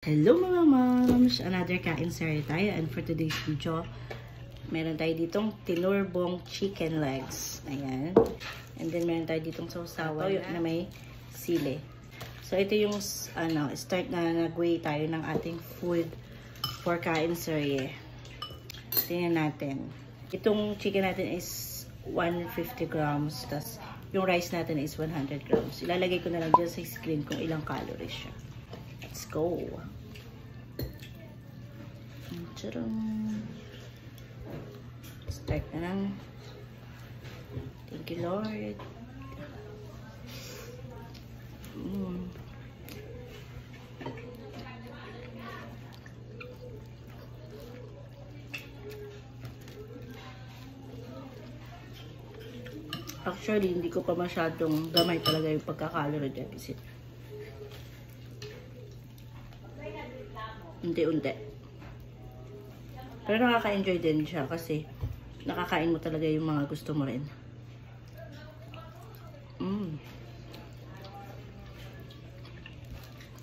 Hello mga moms! Another kain sari tayo, and for today's video, meron tayo ditong tinurbong chicken legs. Ayan. And then meron tayo ditong sausawan na may sili. So ito yung start na nag-weigh tayo ng ating food for kain sari. Tingnan natin. Itong chicken natin is 150 grams. Tas yung rice natin is 100 grams. Ilalagay ko na lang dyan sa screen kung ilang calories siya. Let's go. Tcharam. Start na lang. Thank you, Lord. Actually, hindi ko pa masyadong gamay talaga yung pagka-calorie deficit. Unti-unti. Pero nakaka-enjoy din siya kasi nakakain mo talaga yung mga gusto mo rin.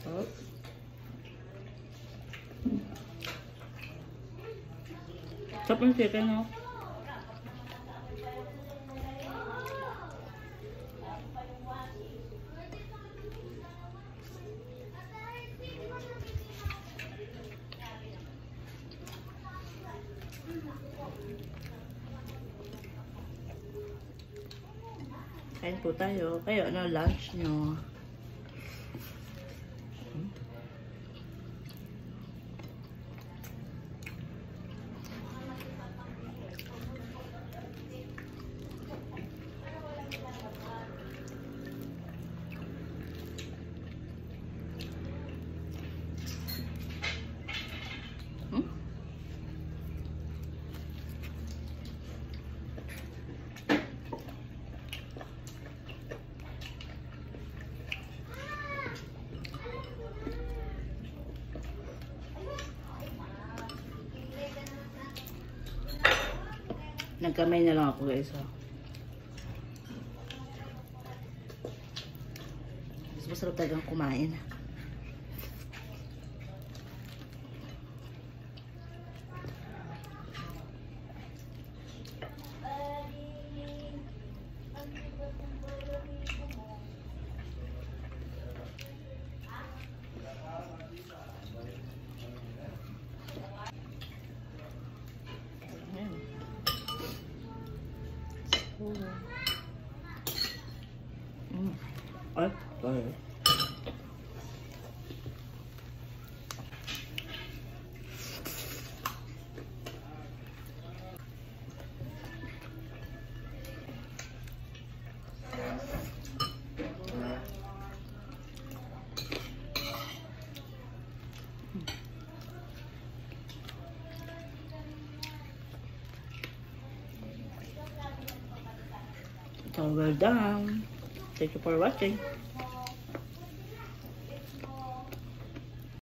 Oh. Sarap ng chicken, no? Kain po tayo. Kayo, ano lunch nyo? Nagkamay na lang ako guys. Mas masarap talagang kumain. Ay, sorry. So well done. Thank you for watching.